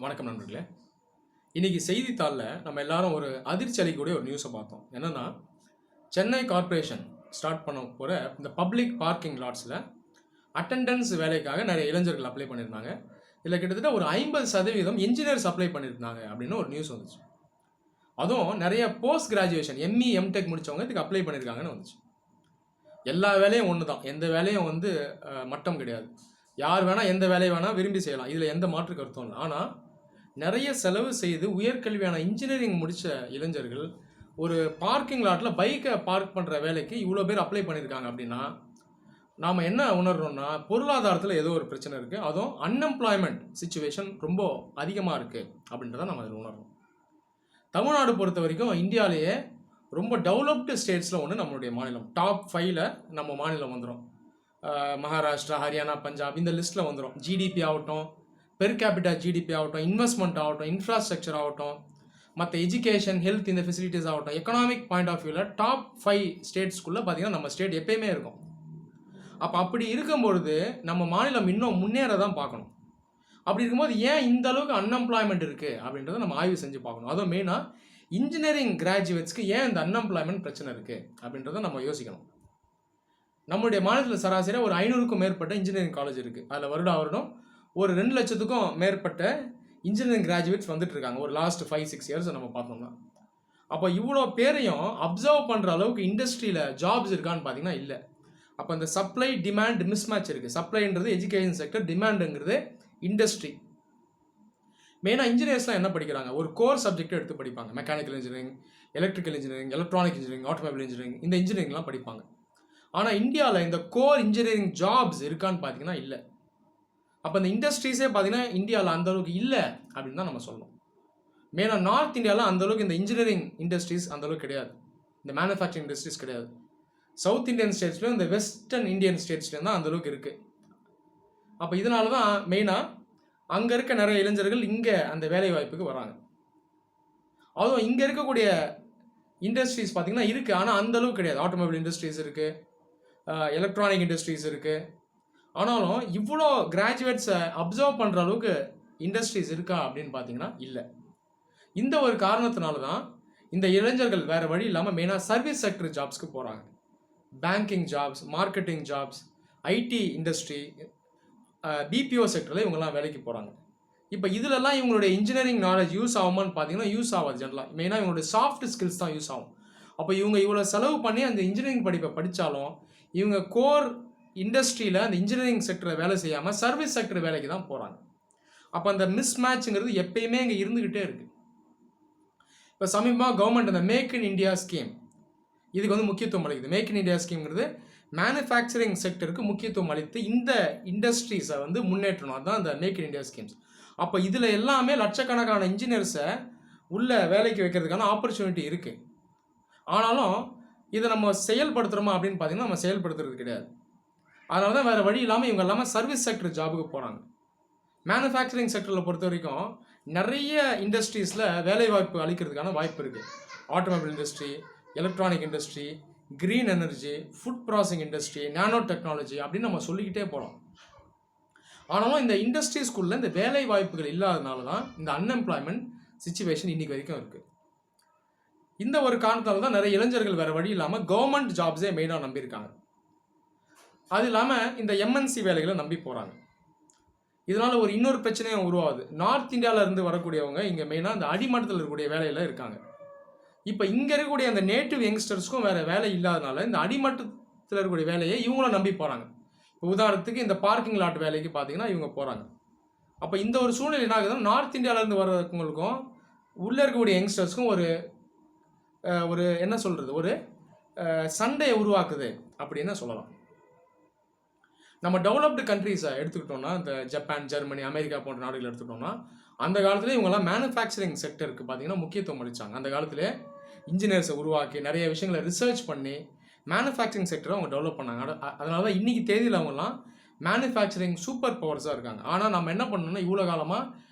வணக்கம் நண்பர்களே. இன்னைக்கு செய்தித்தாளில் நம்ம எல்லாரும் ஒரு அதிர்ச்சி அளிக்கக்கூடிய ஒரு நியூஸை பார்த்தோம். என்னன்னா, சென்னை கார்ப்பரேஷன் ஸ்டார்ட் பண்ண போகிற இந்த பப்ளிக் பார்க்கிங் லாட்ஸில் அட்டெண்டன்ஸ் வேலைக்காக நிறைய இளைஞர்கள் அப்ளை பண்ணியிருந்தாங்க. இதில் கிட்டத்தட்ட ஒரு 50% இன்ஜினியர்ஸ் அப்ளை பண்ணியிருந்தாங்க அப்படின்னு ஒரு நியூஸ் வந்துச்சு. அதுவும் நிறைய போஸ்ட் கிராஜுவேஷன் எம்இ எம்டெக் முடித்தவங்க இதுக்கு அப்ளை பண்ணியிருக்காங்கன்னு வந்துச்சு. எல்லா வேலையும் ஒன்று தான், எந்த வேலையும் மட்டம் கிடையாது. யார் வேணால் எந்த வேலையை வேணால் விரும்பி செய்யலாம், இதில் எந்த மாற்று கருத்தும் இல்லை. ஆனால் நிறைய செலவு செய்து உயர்கல்வியான இன்ஜினியரிங் முடித்த இளைஞர்கள் ஒரு பார்க்கிங் லாட்டில் பைக்கை பார்க் பண்ணுற வேலைக்கு இவ்வளோ பேர் அப்ளை பண்ணியிருக்காங்க அப்படின்னா நாம் என்ன உணர்றோம்னா, பொருளாதாரத்தில் ஏதோ ஒரு பிரச்சனை இருக்குது, அதுவும் அன்எம்ப்ளாய்மெண்ட் சிச்சுவேஷன் ரொம்ப அதிகமாக இருக்குது அப்படின்றத நம்ம அதில் உணர்றோம். தமிழ்நாடு பொறுத்த வரைக்கும் இந்தியாவிலேயே ரொம்ப டெவலப்டு ஸ்டேட்ஸில் ஒன்று நம்மளுடைய மாநிலம். டாப் 5ல் நம்ம மாநிலம் வந்துடும். மகாராஷ்டிரா, ஹரியானா, பஞ்சாப் இந்த லிஸ்ட்டில் வந்துடும். ஜிடிபி ஆகட்டும், பெர் கேபிட்டா ஜிடிபி ஆகட்டும், இன்வெஸ்ட்மெண்ட் ஆகட்டும், இன்ஃப்ராஸ்ட்ரக்சர் ஆகட்டும், மற்ற எஜுகேஷன், ஹெல்த் இந்த ஃபெசிலிட்டிஸ் ஆகட்டும், எக்கனாமிக் பாயிண்ட் ஆஃப் வியூவில் டாப் 5 ஸ்டேட்ஸ்குள்ளே பார்த்தீங்கன்னா நம்ம ஸ்டேட் எப்பயுமே இருக்கும். அப்படி இருக்கும்பொழுது நம்ம மாநிலம் இன்னும் முன்னேற தான் பார்க்கணும். அப்படி இருக்கும்போது ஏன் இந்த அளவுக்கு அன்எம்ப்ளாய்மெண்ட் இருக்குது அப்படின்றத நம்ம ஆய்வு செஞ்சு பார்க்கணும். அதுவும் மெயினாக இன்ஜினியரிங் கிராஜுவேட்ஸ்க்கு ஏன் இந்த அன்எம்ப்ளாய்மெண்ட் பிரச்சனை இருக்குது அப்படின்றத நம்ம யோசிக்கணும். நம்மளுடைய மாநிலத்தில் சராசரியாக ஒரு 500க்கும் மேற்பட்ட இன்ஜினியரிங் காலேஜ் இருக்குது. அதில் வருடம் ஒரு 2 லட்சத்துக்கும் மேற்பட்ட இன்ஜினியரிங் கிராஜுவேட்ஸ் வந்துட்டு இருக்காங்க ஒரு லாஸ்ட் 5-6 இயர்ஸ் நம்ம பார்த்தோம்னா. அப்போ இவ்வளோ பேரையும் அப்சர்வ் பண்ணுற அளவுக்கு இண்டஸ்ட்ரியில் ஜாப்ஸ் இருக்கான்னு பார்த்தீங்கன்னா இல்லை. அப்போ இந்த சப்ளை டிமாண்ட் மிஸ்மேட்ச் இருக்குது. சப்ளைன்றது எஜுகேஷன் செக்டர், டிமாண்டுங்கிறது இண்டஸ்ட்ரி. மெயினாக இன்ஜினியர்ஸ்லாம் என்ன படிக்கிறாங்க, ஒரு கோர் சப்ஜெக்டை எடுத்து படிப்பாங்க. Mechanical engineering, electrical engineering, electronic engineering, automobile engineering, இந்த இன்ஜினியரிங்லாம் படிப்பாங்க. ஆனால் இந்தியாவில் இந்த கோர் இன்ஜினியரிங் ஜாப்ஸ் இருக்கான்னு பார்த்தீங்கன்னா இல்லை. அப்போ இந்த இண்டஸ்ட்ரீஸே பார்த்தீங்கன்னா இந்தியாவில் அந்தளவுக்கு இல்லை அப்படின்னு தான் நம்ம சொல்லணும். மெயினாக நார்த் இந்தியாவில் அந்தளவுக்கு இந்த இன்ஜினியரிங் இண்டஸ்ட்ரீஸ் அந்தளவுக்கு கிடையாது, இந்த மேனுஃபேக்சரிங் இண்டஸ்ட்ரீஸ் கிடையாது. சவுத் இந்தியன் ஸ்டேட்ஸ்லையும் இந்த வெஸ்டர்ன் இந்தியன் ஸ்டேட்ஸ்லையும் தான் அந்தளவுக்கு இருக்குது. அப்போ இதனால தான் மெயினாக அங்கே இருக்க நிறைய இளைஞர்கள் இங்கே அந்த வேலை வாய்ப்புக்கு வராங்க. அதுவும் இங்கே இருக்கக்கூடிய இண்டஸ்ட்ரீஸ் பார்த்திங்கன்னா இருக்குது, ஆனால் அந்தளவுக்கு கிடையாது. ஆட்டோமொபைல் இண்டஸ்ட்ரீஸ் இருக்குது, எலக்ட்ரானிக் இண்டஸ்ட்ரீஸ் இருக்குது. ஆனாலும் இவ்வளோ கிராஜுவேட்ஸை அப்சர்வ் பண்ணுற அளவுக்கு இண்டஸ்ட்ரீஸ் இருக்கா அப்படின்னு பார்த்தீங்கன்னா இல்லை. இந்த ஒரு காரணத்தினால தான் இந்த இளைஞர்கள் வேறு வழி இல்லாமல் மெயினாக சர்வீஸ் செக்டர் ஜாப்ஸ்க்கு போகிறாங்க. Banking jobs, marketing jobs, IT industry, BPO செக்டரில் இவங்கெல்லாம் வேலைக்கு போகிறாங்க. இப்போ இதிலெல்லாம் இவங்களுடைய இன்ஜினியரிங் நாலேஜ் யூஸ் ஆகுமான்னு பார்த்தீங்கன்னா யூஸ் ஆகாது. ஜென்ரலாக மெயினாக இவங்களுடைய சாஃப்ட் ஸ்கில்ஸ் தான் யூஸ் ஆகும். அப்போ இவங்க இவ்வளோ செலவு பண்ணி அந்த இன்ஜினியரிங் படிப்பை படித்தாலும் இவங்க கோர் இண்டஸ்ட்ரியில் அந்த இன்ஜினியரிங் செக்டரில் வேலை செய்யாமல் சர்வீஸ் செக்டர் வேலைக்கு தான் போகிறாங்க. அப்போ அந்த மிஸ் மேட்ச்ங்கிறது எப்பயுமே இங்கே இருந்துக்கிட்டே இருக்குது. இப்போ சமீபமாக கவர்மெண்ட் அந்த மேக் இன் இண்டியா ஸ்கீம் இதுக்கு முக்கியத்துவம் அளிக்குது. மேக் இன் இண்டியா ஸ்கீம்ங்கிறது மேனுஃபேக்சரிங் செக்டருக்கு முக்கியத்துவம் அளித்து இந்த இண்டஸ்ட்ரீஸை முன்னேற்றணும். அதுதான் அந்த மேக் இன் இண்டியா ஸ்கீம்ஸ். அப்போ இதில் எல்லாமே லட்சக்கணக்கான இன்ஜினியர்ஸை உள்ள வேலைக்கு வைக்கிறதுக்கான ஆப்பர்ச்சுனிட்டி இருக்குது. ஆனாலும் இதை நம்ம செயல்படுத்துகிறோமா அப்படின்னு பார்த்தீங்கன்னா நம்ம செயல்படுத்துறது கிடையாது. அதனால தான் வேறு வழி இல்லாமல் இவங்க எல்லாமே சர்வீஸ் செக்டர் ஜாபுக்கு போகிறாங்க. மேனுஃபேக்சரிங் செக்டரில் பொறுத்த வரைக்கும் நிறைய இண்டஸ்ட்ரீஸில் வேலைவாய்ப்பு அளிக்கிறதுக்கான வாய்ப்பு இருக்குது. Automobile industry, electronic industry, green energy, food processing industry, nano technology அப்படின்னு நம்ம சொல்லிக்கிட்டே போகிறோம். ஆனாலும் இந்த இண்டஸ்ட்ரீஸ்குள்ளே இந்த வேலை வாய்ப்புகள் இல்லாதனால தான் இந்த அன்எம்ப்ளாய்மெண்ட் சிச்சுவேஷன் இன்றைக்கி வரைக்கும் இருக்குது. இந்த ஒரு காரணத்தால் தான் நிறைய இளைஞர்கள் வேறு வழி இல்லாமல் கவர்மெண்ட் ஜாப்ஸே மெயினாக நம்பியிருக்காங்க. அது இல்லாமல் இந்த எம்என்சி வேலைகளை நம்பி போகிறாங்க. இதனால் ஒரு இன்னொரு பிரச்சனையும் உருவாகுது. நார்த் இந்தியாவிலேருந்து வரக்கூடியவங்க இங்கே மெயினாக இந்த அடிமட்டத்தில் இருக்கக்கூடிய வேலையில் இருக்காங்க. இப்போ இங்கே இருக்கக்கூடிய அந்த நேட்டிவ் யங்ஸ்டர்ஸ்க்கும் வேறு வேலை இல்லாதனால இந்த அடிமட்டத்தில் இருக்கக்கூடிய வேலையை இவங்களும் நம்பி போகிறாங்க. இப்போ உதாரணத்துக்கு இந்த பார்க்கிங் லாட் வேலைக்கு பார்த்தீங்கன்னா இவங்க போகிறாங்க. அப்போ இந்த ஒரு சூழ்நிலை என்ன ஆகுதுன்னா, நார்த் இந்தியாவிலேருந்து வர்றவங்களுக்கும் உள்ளே இருக்கக்கூடிய யங்ஸ்டர்ஸ்க்கும் ஒரு என்ன சொல்கிறது, ஒரு சண்டையை உருவாக்குது அப்படின்னு சொல்லலாம். நம்ம டெவலப்டு கண்ட்ரீஸை எடுத்துக்கிட்டோம்னா, இந்த ஜப்பான், ஜெர்மனி, அமெரிக்கா போன்ற நாடுகள் எடுத்துக்கிட்டோம்னா, அந்த காலத்தில் இவங்கெல்லாம் மேனுஃபேக்சரிங் செக்டருக்கு பார்த்தீங்கன்னா முக்கியத்துவம் அளித்தாங்க. அந்த காலத்திலே இன்ஜினியர்ஸை உருவாக்கி நிறைய விஷயங்களை ரிசர்ச் பண்ணி மேனுஃபேக்சரிங் செக்டரை அவங்க டெவலப் பண்ணாங்க. அதனால தான் இன்றைக்கி தேதியில் அவங்கெல்லாம் மேனுஃபேக்சரிங் சூப்பர் பவர்ஸாக இருக்காங்க. ஆனால் நம்ம என்ன பண்ணோம்னா, இவ்வளோ காலமாக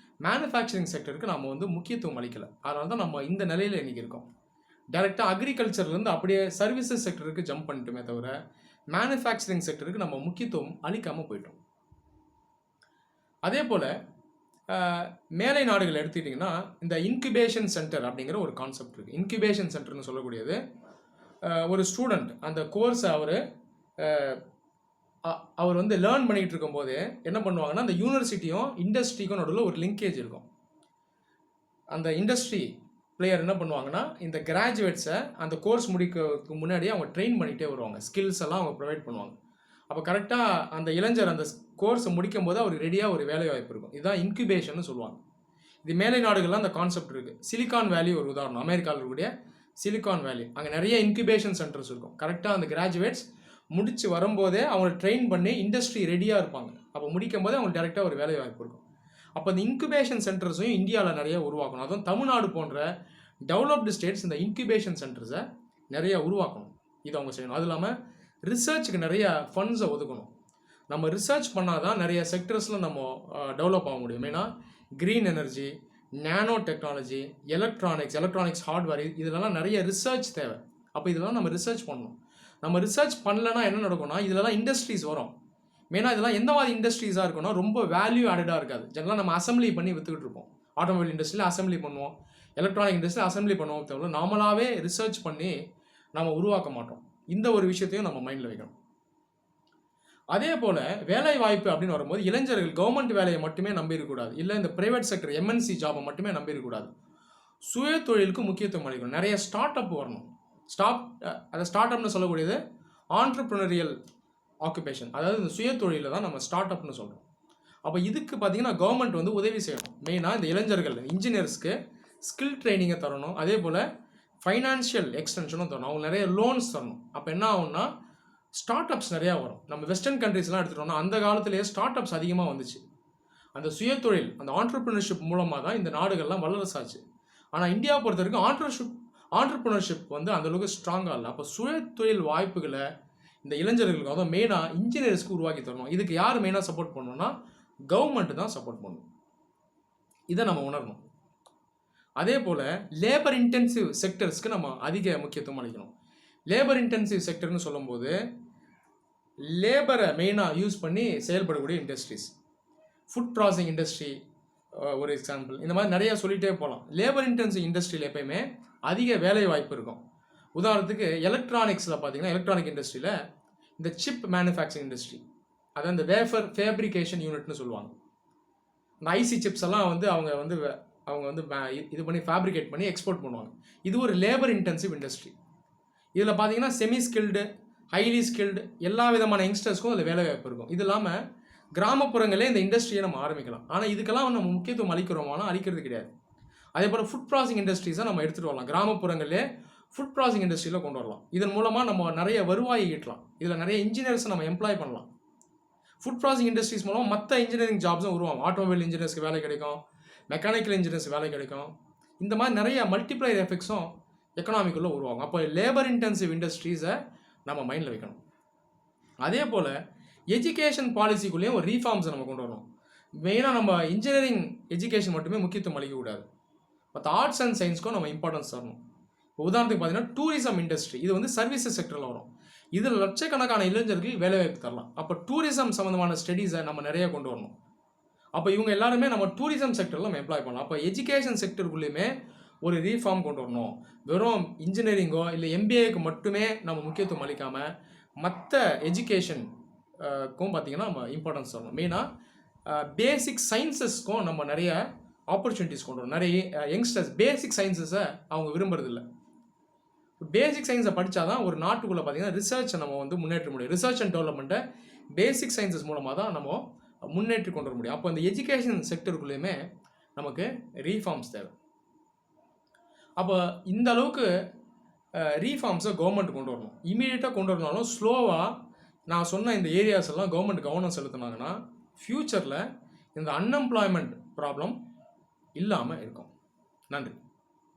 மேனுஃபேக்சரிங் செக்டருக்கு நம்ம முக்கியத்துவம் அளிக்கலை. அதனால தான் நம்ம இந்த நிலையில் இன்றைக்கி இருக்கோம். டைரெக்டாக அக்ரிகல்ச்சர்லேருந்து அப்படியே சர்வீசஸ் செக்டருக்கு ஜம்ப் பண்ணிட்டுமே தவிர மேனுஃபேக்சரிங் செக்டருக்கு நம்ம முக்கியத்துவம் அளிக்காமல் போயிட்டோம். அதே போல் மேலை நாடுகள் எடுத்துக்கிட்டிங்கன்னா இந்த இன்குபேஷன் சென்டர் அப்படிங்கிற ஒரு கான்செப்ட் இருக்குது. இன்குபேஷன் சென்டர்னு சொல்லக்கூடியது ஒரு ஸ்டூடெண்ட் அந்த கோர்ஸை அவர் வந்து லேர்ன் பண்ணிகிட்டு இருக்கும்போது என்ன பண்ணுவாங்கன்னா, அந்த யூனிவர்சிட்டியும் இண்டஸ்ட்ரிக்கும் நடுவில் ஒரு லிங்கேஜ் இருக்கும். அந்த இண்டஸ்ட்ரி பிளேயர் என்ன பண்ணுவாங்கன்னா, இந்த கிராஜுவேட்ஸை அந்த கோர்ஸ் முடிக்கிறதுக்கு முன்னாடியே அவங்க ட்ரெயின் பண்ணிகிட்டே வருவாங்க. ஸ்கில்ஸ் எல்லாம் அவங்க ப்ரொவைட் பண்ணுவாங்க. அப்போ கரெக்டாக அந்த இளைஞர் அந்த கோர்ஸை முடிக்கும் போது அவர் ரெடியாக ஒரு வேலை வாய்ப்பு இருக்கும். இதுதான் இன்குபேஷன் சொல்லுவாங்க. இது மேலை நாடுகள்லாம் அந்த கான்செப்ட் இருக்குது. சிலிகான் வேலி ஒரு உதாரணம். அமெரிக்காவில் இருக்கக்கூடிய சிலிகான் வேலி, அங்கே நிறைய இன்குபேஷன் சென்டர்ஸ் இருக்கும். கரெக்டாக அந்த கிராஜுவேட்ஸ் முடித்து வரும்போதே அவங்களை ட்ரெயின் பண்ணி இண்டஸ்ட்ரி ரெடியாக இருப்பாங்க. அப்போ முடிக்கும் போதே அவங்களுக்கு டேரெக்டாக ஒரு வேலை வாய்ப்பு இருக்கும். அப்போ இந்த இன்குபேஷன் சென்டர்ஸையும் இந்தியாவில் நிறைய உருவாக்கணும். அதுவும் தமிழ்நாடு போன்ற டெவலப்டு ஸ்டேட்ஸ் இந்த இன்குபேஷன் சென்டர்ஸை நிறைய உருவாக்கணும். இது அவங்க செய்யணும். அது இல்லாமல் ரிசர்ச்சுக்கு நிறைய ஃபண்ட்ஸை ஒதுக்கணும். நம்ம ரிசர்ச் பண்ணால் தான் நிறைய செக்டர்ஸில் நம்ம டெவலப் ஆக முடியும். மெயினாக green energy, nano technology, electronics hardware, இதெல்லாம் நிறைய ரிசர்ச் தேவை. அப்போ இதெல்லாம் நம்ம ரிசர்ச் பண்ணணும். நம்ம ரிசர்ச் பண்ணலைன்னா என்ன நடக்கும்னா, இதெல்லாம் இண்டஸ்ட்ரீஸ் வரும். மெயினாக இதெல்லாம் எந்த மாதிரி இண்டஸ்ட்ரீஸாக இருக்குன்னா ரொம்ப வேல்யூ ஆடடாக இருக்காது. ஜெனரலாக நம்ம அசம்பிளி பண்ணி விற்றுக்கிட்டு இருப்போம். ஆட்டோமொபைல் இண்டஸ்ட்ரியில் அசம்பிளி பண்ணுவோம், எலக்ட்ரானிக் இண்டஸ்ட்ரியில் அசம்பிளி பண்ணுவோம். தவிர நாமளாகவே ரிசர்ச் பண்ணி நம்ம உருவாக்க மாட்டோம். இந்த ஒரு விஷயத்தையும் நம்ம மைண்டில் வைக்கணும். அதே போல் வேலை வாய்ப்பு அப்படின்னு வரும்போது இளைஞர்கள் கவர்மெண்ட் வேலையை மட்டுமே நம்பிடக்கூடாது, இல்லை இந்த ப்ரைவேட் செக்டர் எம்என்சி ஜாபை மட்டுமே நம்பிடக்கூடாது. சுய தொழிலுக்கு முக்கியத்துவம் அளிக்கணும். நிறைய ஸ்டார்ட் அப் வரணும். அதை ஸ்டார்ட் அப்னு சொல்லக்கூடியது ஆண்டர்ப்ரனரியல் ஆக்குபேஷன், அதாவது இந்த சுய தொழிலில் தான் நம்ம ஸ்டார்ட் அப்னு சொல்கிறோம். அப்போ இதுக்கு பார்த்திங்கன்னா கவர்மெண்ட் வந்து உதவி செய்யணும். மெயினாக இந்த இளைஞர்கள் இன்ஜினியர்ஸ்க்கு ஸ்கில் ட்ரைனிங்கை தரணும். அதே போல் ஃபைனான்ஷியல் எக்ஸ்டென்ஷனும் தரணும். அவங்க நிறைய லோன்ஸ் தரணும். அப்போ என்ன ஆகும்னா, ஸ்டார்ட் அப்ஸ் நிறையா வரும். நம்ம வெஸ்டர்ன் கண்ட்ரீஸ்லாம் எடுத்துகிட்டோம்னா அந்த காலத்திலேயே ஸ்டார்ட் அப்ஸ் அதிகமாக வந்துச்சு. அந்த சுயதொழில், அந்த ஆண்டர்ப்ரனர்ஷிப் மூலமாக தான் இந்த நாடுகள்லாம் வல்லரசாச்சு. ஆனால் இந்தியாவை பொறுத்த வரைக்கும் ஆண்டர்ப்ரனர்ஷிப் வந்து அந்தளவுக்கு ஸ்ட்ராங்காக இல்லை. அப்போ சுயதொழில் வாய்ப்புகளை இந்த இளைஞர்களுக்கு, அதாவது மெயினாக இன்ஜினியர்ஸ்க்கு உருவாக்கி தரணும். இதுக்கு யார் மெயினாக சப்போர்ட் பண்ணணும்னா கவர்மெண்ட்டு தான் சப்போர்ட் பண்ணணும். இதை நம்ம உணரணும். அதே போல் லேபர் இன்டென்சிவ் செக்டர்ஸ்க்கு நம்ம அதிக முக்கியத்துவம் அளிக்கணும். லேபர் இன்டென்சிவ் செக்டர்னு சொல்லும்போது லேபரை மெயினாக யூஸ் பண்ணி செயல்படக்கூடிய இண்டஸ்ட்ரீஸ், ஃபுட் ப்ராசஸிங் இண்டஸ்ட்ரி ஒரு எக்ஸாம்பிள். இந்த மாதிரி நிறையா சொல்லிகிட்டே போகலாம். லேபர் இன்டென்சிவ் இண்டஸ்ட்ரியில் எப்பயுமே அதிக வேலை வாய்ப்பு இருக்கும். உதாரணத்துக்கு எலக்ட்ரானிக்ஸில் பார்த்தீங்கன்னா, எலக்ட்ரானிக் இண்டஸ்ட்ரியில் இந்த சிப் மேனுஃபேக்சரிங் இண்டஸ்ட்ரி, அதாவது இந்த வேஃபர் ஃபேப்ரிகேஷன் யூனிட்னு சொல்லுவாங்க. இந்த ஐசி சிப்ஸ் எல்லாம் வந்து அவங்க வந்து இது பண்ணி ஃபேப்ரிகேட் பண்ணி எக்ஸ்போர்ட் பண்ணுவாங்க. இது ஒரு லேபர் இன்டென்சிவ் இண்டஸ்ட்ரி. இதில் பார்த்தீங்கன்னா செமி ஸ்கில்டு, ஹைலி ஸ்கில்டு எல்லா விதமான யங்ஸ்டர்ஸ்க்கும் அதில் வேலை வாய்ப்பு இருக்கும். இது இல்லாமல் கிராமப்புறங்களே இந்த இண்டஸ்ட்ரியை நம்ம ஆரம்பிக்கலாம். ஆனால் இதுக்கெல்லாம் நம்ம முக்கியத்துவம் அளிக்கிறோமானா அளிக்கிறது கிடையாது. அதே போல் ஃபுட் ப்ராசஸிங் இண்டஸ்ட்ரீஸை நம்ம எடுத்துகிட்டு வரலாம். கிராமப்புறங்களே ஃபுட் ப்ராசஸிங் இண்டஸ்ட்ரியில் கொண்டு வரலாம். இதன் மூலமாக நம்ம நிறைய வருவாயை ஈட்டலாம். இதில் நிறைய இன்ஜினியர்ஸை நம்ம எம்ப்ளாய் பண்ணலாம். ஃபுட் ப்ராசஸிங் இண்டஸ்ட்ரீஸ் மூலமாக மற்ற இன்ஜினியரிங் ஜாப்ஸும் உருவாகும். ஆட்டோமொபைல் இன்ஜினியர்ஸ்க்கு வேலை கிடைக்கும், மெக்கானிக்கல் இன்ஜினியர்ஸ் வேலை கிடைக்கும். இந்த மாதிரி நிறைய மல்டிப்ளையர் எஃபெக்ட்ஸும் எக்கனாமிக்குள்ளே உருவாகும். அப்போ லேபர் இன்டென்சிவ் இண்டஸ்ட்ரீஸை நம்ம மைண்டில் வைக்கணும். அதே போல் எஜுகேஷன் பாலிசிக்குள்ளேயும் ஒரு ரீஃபார்ம்ஸை நம்ம கொண்டு வரணும். மெயினாக நம்ம இன்ஜினியரிங் எஜுகேஷன் மட்டுமே முக்கியத்துவம் அளிக்கக்கூடாது. மற்ற ஆர்ட்ஸ் அண்ட் சயின்ஸ்க்கும் நம்ம இம்பார்ட்டன்ஸ் தரணும். இப்போ உதாரணத்துக்கு பார்த்தீங்கன்னா டூரிசம் இண்டஸ்ட்ரி, இது வந்து சர்வீசஸ் செக்டரில் வரும். இதில் லட்சக்கணக்கான இளைஞர்கள் வேலைவாய்ப்பு தரலாம். அப்போ டூரிசம் சம்மந்தமான ஸ்டடீஸை நம்ம நிறைய கொண்டு வரணும். அப்போ இவங்க எல்லாருமே நம்ம டூரிசம் செக்டரில் நம்ம எம்ப்ளாய் பண்ணலாம். அப்போ எஜுகேஷன் செக்டருக்குள்ளேயுமே ஒரு ரீஃபார்ம் கொண்டு வரணும். வெறும் இன்ஜினியரிங்கோ இல்லை எம்பிஏக்கு மட்டுமே நம்ம முக்கியத்துவம் அளிக்காமல் மற்ற எஜுகேஷனுக்கும் பார்த்திங்கன்னா நம்ம இம்பார்ட்டன்ஸ் தரணும். மெயினாக பேசிக் சயின்சஸ்க்கும் நம்ம நிறைய ஆப்பர்ச்சுனிட்டிஸ் கொண்டு வரணும். நிறைய யங்ஸ்டர்ஸ் பேசிக் சயின்சஸை அவங்க விரும்புறதில்ல. பேசிக் சயின்ஸை படித்தா தான் ஒரு நாட்டுக்குள்ளே பார்த்திங்கன்னா ரிசர்ச்சை நம்ம வந்து முன்னேற்ற முடியும். ரிசர்ச் அண்ட் டெவலப்மெண்ட்டை பேசிக் சயின்சஸ் மூலமாக தான் நம்ம முன்னேற்றி கொண்டு வர முடியும். அப்போ இந்த எஜுகேஷன் செக்டருக்குள்ளேயுமே நமக்கு ரீஃபார்ம்ஸ் தேவை. அப்போ இந்த அளவுக்கு ரீஃபார்ம்ஸை கவர்மெண்ட் கொண்டு வரணும். இமீடியட்டாக கொண்டு வரனாலும் ஸ்லோவாக நான் சொன்ன இந்த ஏரியாஸ் எல்லாம் கவர்மெண்ட் கவனம் செலுத்தினாங்கன்னா ஃப்யூச்சரில் இந்த அன்எம்ப்ளாய்மெண்ட் ப்ராப்ளம் இல்லாமல் இருக்கும். நன்றி.